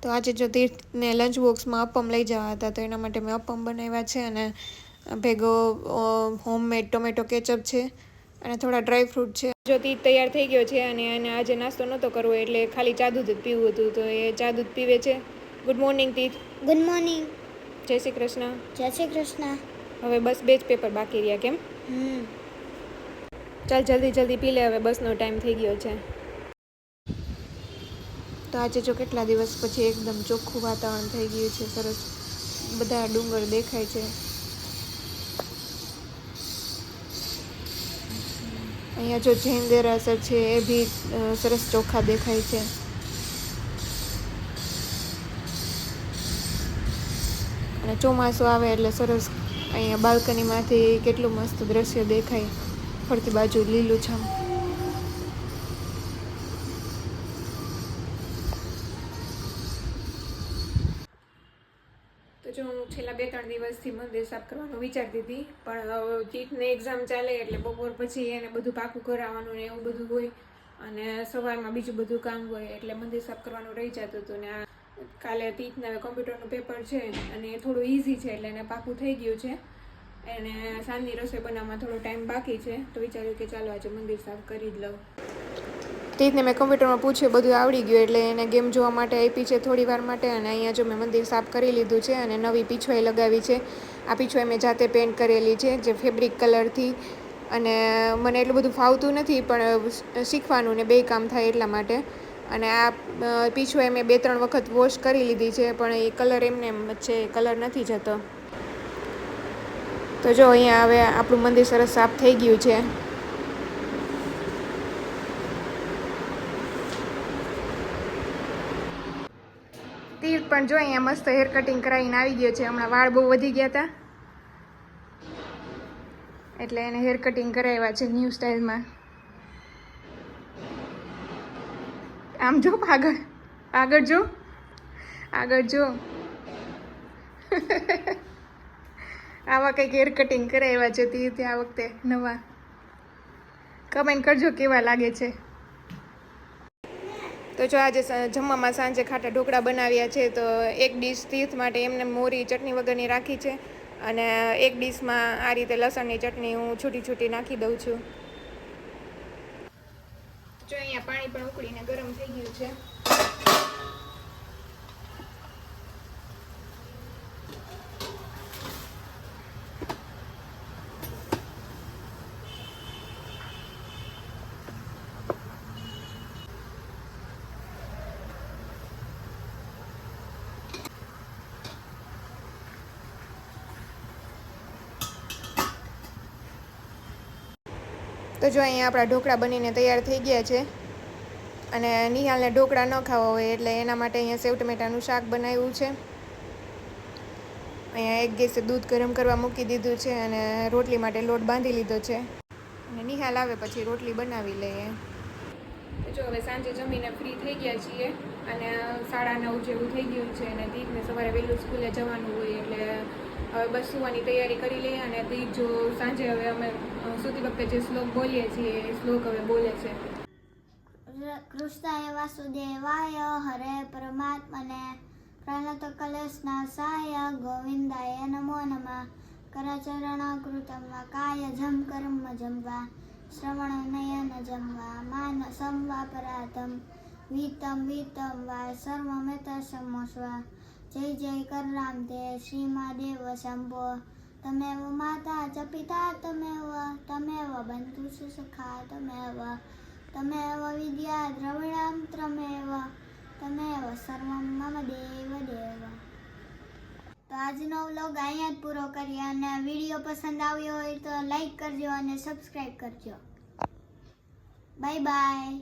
તો આજે જો તીર્થને લંચ બોક્સમાં અપમ લઈ જવા હતા, તો એના માટે મેં અપમ બનાવ્યા છે અને ભેગો હોમમેડ ટોમેટો કેચઅપ છે અને થોડા ડ્રાય ફ્રૂટ છે. જો તીર્થ તૈયાર થઈ ગયો છે અને એને આજે નાસ્તો નહોતો કરવો એટલે ખાલી ચા દૂધ જ પીવું હતું, તો એ ચા દૂધ પીવે છે. Good morning Tirth. Good morning. જય શ્રી કૃષ્ણ. જય શ્રી કૃષ્ણ. હવે બસ 2 જ પેપર બાકી રહ્યા. કેમ? ચાલ જલ્દી જલ્દી પી લે, હવે બસનો ટાઈમ થઈ ગયો છે. તો આજે જો કેટલા દિવસ પછી એકદમ ચોખ્ખું વાતાવરણ થઈ ગયું છે, સરસ બધા ડુંગર દેખાય છે. અહીંયા જો જૈન દેરાસર છે એ બી સરસ ચોખ્ખા દેખાય છે. અને ચોમાસું આવે એટલે સરસ અહીંયા બાલ્કનીમાંથી કેટલું મસ્ત દ્રશ્ય દેખાય, ફરતી બાજુ લીલુંછમ. તો જો હું છેલ્લા 2-3 દિવસથી મંદિર સાફ કરવાનું વિચારતી હતી, પણ તીર્થની એક્ઝામ ચાલે એટલે બપોર પછી એને બધું પાકું કરાવવાનું ને એવું બધું હોય, અને સવારમાં બીજું બધું કામ હોય એટલે મંદિર સાફ કરવાનું રહી જતું હતું. ને કાલે તીર્થને કોમ્પ્યુટરનું પેપર છે અને એ થોડું ઇઝી છે એટલે એને પાકું થઈ ગયું છે. એને સાંજની રસોઈ બનાવવામાં થોડો ટાઈમ બાકી છે, તો વિચાર્યું કે ચાલો આજે મંદિર સાફ કરી જ લઉં. તીર્થને મેં કોમ્પ્યુટરમાં પૂછ્યું, બધું આવડી ગયું એટલે એને ગેમ જોવા માટે આપી છે થોડી વાર માટે. અને અહીંયા જો મેં મંદિર સાફ કરી લીધું છે અને નવી પીછવાઈ લગાવી છે. આ પીછવાઈ મેં જાતે પેન્ટ કરેલી છે, જે ફેબ્રિક કલરથી. અને મને એટલું બધું ફાવતું નથી, પણ શીખવાનું ને 2 કામ થાય એટલા માટે. અને આ પીછવાઈ મેં 2-3 વખત વોશ કરી લીધી છે, પણ એ કલર એમને એમ છે, કલર નથી જતો. તો જો અહીંયા હવે આપણું મંદિર સરસ સાફ થઈ ગયું છે. તીર્થ પણ જો અહીંયા મસ્ત હેર કટિંગ કરાવીને આવી ગયો છે. હમણાં વાળ બહુ વધી ગયા હતા એટલે એને હેર કટિંગ કરાવ્યા છે ન્યૂ સ્ટાઇલમાં. આમ જો, આગળ જો, આગળ જો. આવા કંઈક હેર કટિંગ કરાવ્યા છે તીર્થે આ વખતે નવા. કમેન્ટ કરજો કેવા લાગે છે. તો જો આજે જમવામાં સાંજે ખાટા ઢોકળા બનાવ્યા છે. તો એક ડીશ તીર્થ માટે એમને મોરી ચટણી વગરની રાખી છે, અને એક ડીશમાં આ રીતે લસણની ચટણી હું છૂટી છૂટી નાખી દઉં છું. જો અહીંયા પાણી પણ ઉકળીને ગરમ થઈ ગયું છે. તો જો અહીંયા આપણા ઢોકળા બનીને તૈયાર થઈ ગયા છે. અને નિહાલને ઢોકળા ન ખાવા હોય એટલે એના માટે અહીંયા સેવ ટમેટાનું શાક બનાવ્યું છે. અહીંયા એક ગેસે દૂધ ગરમ કરવા મૂકી દીધું છે અને રોટલી માટે લોટ બાંધી લીધો છે. અને નિહાલ આવે પછી રોટલી બનાવી લઈએ. જો હવે સાંજે જમીને ફ્રી થઈ ગયા છીએ અને 9:30 જેવું થઈ ગયું છે. અને દીકને સવારે વહેલું સ્કૂલે જવાનું હોય એટલે હવે બસ સુવાની તૈયારી કરી લઈએ. અને દીક જો સાંજે હવે અમે સુતી વખતે જે શ્લોક બોલીએ છીએ એ શ્લોક હવે બોલે છે. કૃષ્ણાય વાસુદેવાય હરે પરમાત્મને પ્રણત કલેશનાશાય ગોવિંદાય નમો નમઃ. કરચરણ કૃતમ વા કાય જમ કર્મ જમ વા શ્રવણ નયન જમ વા માનસમ વા પરાતમ વિતમ વિતમ વા સર્વમેત સમોસ્વ. જય જય કરરામ તે શ્રીમહાદેવ શંભો. તમેવ માતા ચ પિતા તમેવ બંધુ સખા તમેવ વિદ્યા દ્રવિણમ તમેવ સર્વમ મમ દેવ દેવ. તો આજનો વ્લોગ અહીંયા જ પૂરો કરીએ. અને વિડીયો પસંદ આવ્યો હોય તો લાઈક કરજો અને સબસ્ક્રાઈબ કરજો. Bye bye.